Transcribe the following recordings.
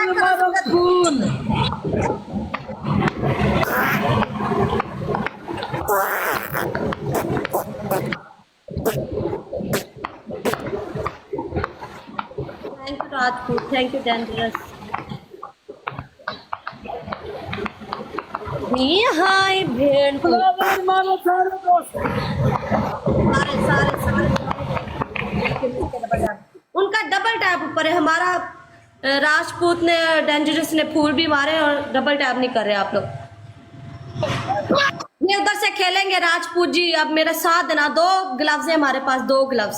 Thank you Rajput, thank you dangerous. Hi भेड़ सारे उनका डबल टैप ऊपर है। हमारा राजपूत ने डेंजरस ने फूल भी मारे और डबल टैप नहीं कर रहे आप लोग। ये उधर से खेलेंगे राजपूत जी, अब मेरा साथ देना। 2 ग्लव्स है हमारे पास, 2 ग्लव्स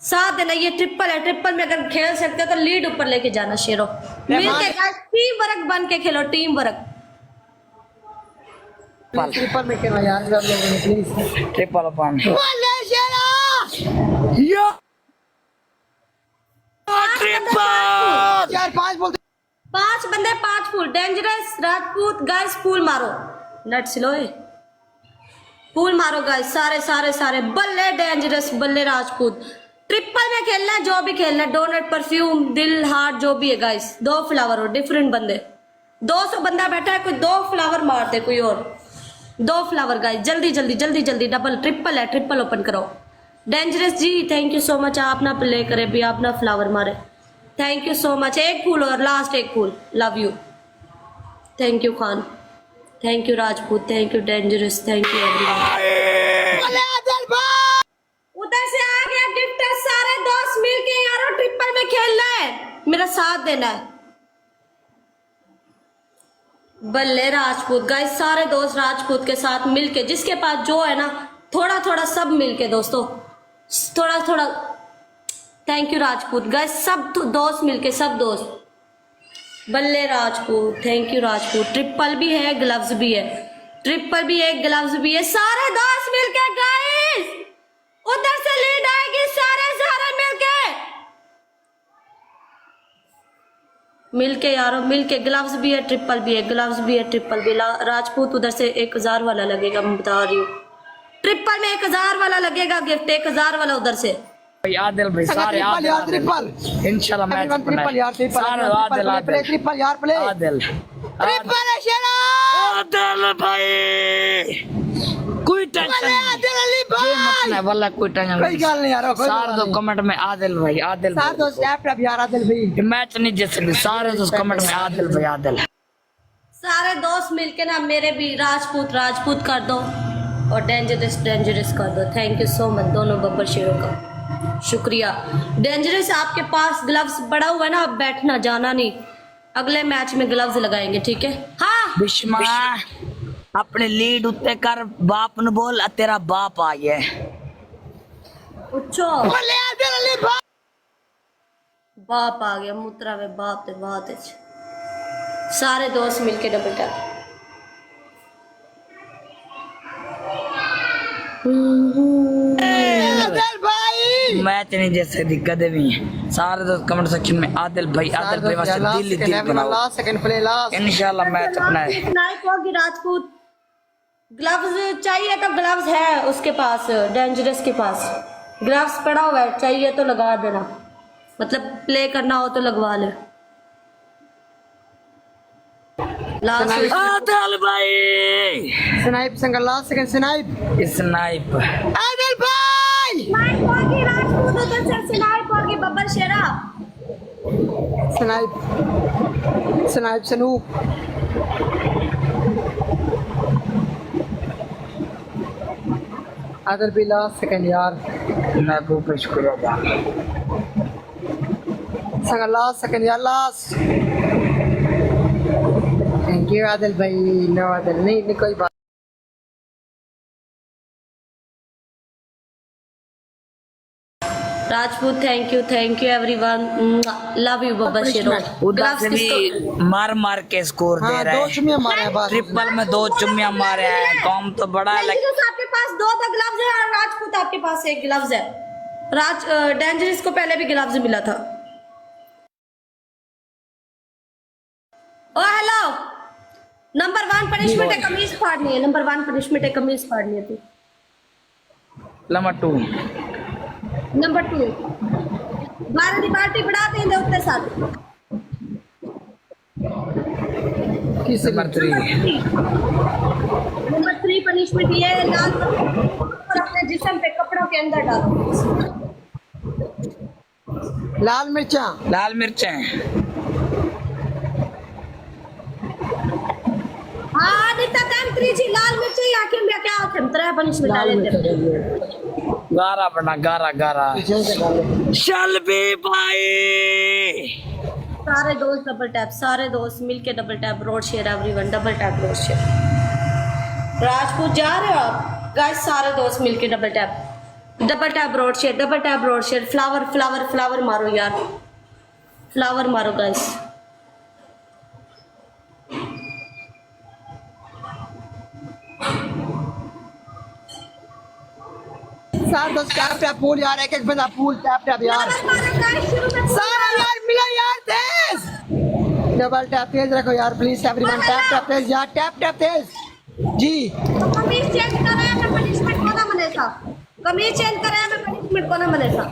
साथ देना। ये ट्रिपल है, ट्रिपल में अगर खेल सकते हो तो लीड ऊपर लेके जाना शेरों। मिलके टीम वर्क बन के खेलो, टीम वर्क। ट्रिपल में खेलना यार सब लोगों ने please. Triple upon yo triple यार 5 बोलते 5 बंदे 5 फूल। डेंजरस राजपूत गाइस फूल मारो, नट सिलोए फूल मारो गाइस। सारे बल्ले डेंजरस, बल्ले राजपूत। ट्रिपल में खेलना है, जो भी खेलना है। डोनेट, परफ्यूम, दिल, हार्ट, जो भी है गाइस। 2 फ्लावर हो, डिफरेंट बंदे। 200 बंदा बैठा है, कोई 2 फ्लावर मार दे कोई और। 2 फ्लावर गाइस, जल्दी। डबल ट्रिपल है, ट्रिपल ओपन करो। Dangerous ji thank you so much, आप ना प्ले करे भी, आप ना फ्लावर मारे। Thank you so much. 1 फूल और लास्ट 1 फूल। Love you, thank you Khan, thank you Rajput, thank you dangerous, thank you everyone. उधर से आ गया गिफ्टर। सारे दोस्त मिलके यारो ट्रिपल में खेलना है, मेरा साथ देना है। बल्ले राजपूत गाइस, सारे दोस्त राजपूत के साथ मिलके, जिसके पास जो है ना थोड़ा सब मिलके दोस्तों, थोड़ा। थैंक यू राजपूत गाइस, सब दोस्त मिलके, सब दोस्त। बल्ले Rajput, thank you Rajput. Triple भी है, ग्लव्स भी है, ट्रिपल भी है, ग्लव्स भी है। सारे दोस्त मिलके गाइस, उधर से लीड आएगी। सारे मिलके यारो, मिलके। ग्लव्स भी है, ट्रिपल भी है, ग्लव्स भी है, ट्रिपल भी। राजपूत उधर से 1000 वाला लगेगा, मैं बता रही हूँ। ट्रिपल में 1000 वाला लगेगा गिफ्ट, 1000 वाला उधर से। आदिल भाई सारे यार ट्रिपल इंशाल्लाह मैच ट्रिपल यार ट्रिपल यार प्ले आदिल ट्रिपल है शेरा आदिल भाई। कोई टेंशन नहीं वाला, कोई टेंशन कोई गल नहीं यार। सारे तो कमेंट में आदिल भाई, आदिल सारे दोस्त लैपटॉप यार आदिल भाई। मैच नहीं जीत सकते सारे दोस्त कमेंट में आदिल भाई, आदिल। सारे दोस्त मिलके ना मेरे भी राजपूत कर दो और डेंजरस कर दो। थैंक यू सो मच दोनों बब्बर शेरों का, शुक्रिया। डेंजरस आपके पास ग्लव्स पड़ा हुआ है ना, अब बैठना जाना नहीं। अगले मैच में ग्लव्स लगाएंगे, ठीक है। हाँ बिश्मा अपने लीड उत्ते कर, बाप न बोल तेरा बाप आ गया। उच्छो बाप आ गया, मुतरा में बाप ते बात है। सारे दोस्त मिलके डबल टैप। मैच नहीं जैसे दिक्कत भी सारे दोस्त कमेंट सेक्शन में आदिल भाई वास्ते दिल बनाओ। लास्ट सेकंड प्ले लास्ट इंशाल्लाह मैच अपना है। स्नाइप होगी राजपूत। ग्लव्स चाहिए तो ग्लव्स है उसके पास, डेंजरस के पास ग्लव्स पड़ा हुआ है, चाहिए तो लगा देना, मतलब प्ले करना हो तो लगवा ले। आदिल भाई snipe single last second snipe Adil भाई स्नाइप होगी राजपूत, उधर से स्नाइप होगी बब्बर शेरा। स्नाइप सनू आदिल भी लास्ट सेकंड यार। मैं को शुक्र संग लास्ट सेकंड यार लास्ट। थैंक यू आदिल भाई। नो आदिल नहीं कोई बात। Rajput thank you everyone, love you Babbar शेरो। उधर से भी मार के स्कोर दे रहे हैं। 2 चुम्मियां मारे हैं बस। ट्रिपल में 2 चुम्मियां मारे हैं, कॉम तो बड़ा है। आपके पास 2 ग्लव्स है और राजपूत आपके पास 1 ग्लव्स है। डेंजरस को पहले भी ग्लव्स मिला था। ओ हेलो, नंबर 1 पनिशमेंट है कमीज फाड़नी है। नंबर 1 पनिशमेंट है कमीज फाड़नी है तू। नंबर 2 नंबर 2 बारह दी पार्टी बढ़ा देंगे उत्ते साथ। नंबर 3 नंबर 3 पनिशमेंट ये है, लाल और अपने जिस्म पे कपड़ों के अंदर डालो। लाल मिर्चा। लाल मिर्चें। हाँ दिता टाइम 3 जी लाल मिर्च ही आके मैं क्या हम तरह पनिशमेंट लाल डाले मिर्चा थे। दे दिए। गारा बना गारा गारा। पीछे से डालो। चल बे भाई। सारे दोस्त डबल टैप, सारे दोस्त मिलके double tap, road share everyone, double tap road share. Rajput जा रहे हो आप गाइस, सारे दोस्त मिलके double tap road share, double tap road share. Flower flower flower मारो यार, फ्लावर मारो गाइस। सारे दोस्त टैप टैप पूल यार, एक एक बंदा पूल टैप टैप यार। सारा यार मिलो यार तेज। डबल टैप तेज रखो यार प्लीज एवरीवन, टैप टैप तेज यार, टैप टैप तेज जी। कमीज चेंज करे मैं पनिशमेंट को ना मने सा, कमीज चेंज करे मैं पनिशमेंट को ना मने सा।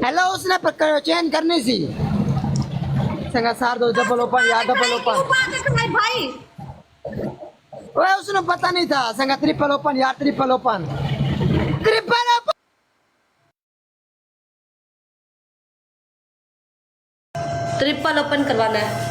हेलो उसने पकड़ चेंज करनी सी संगा सार दो डबल ओपन यार, डबल ओपन। भाई ओए उसने पता नहीं था संगा ट्रिपल ओपन यार, triple open, triple open. Triple open करवाना है।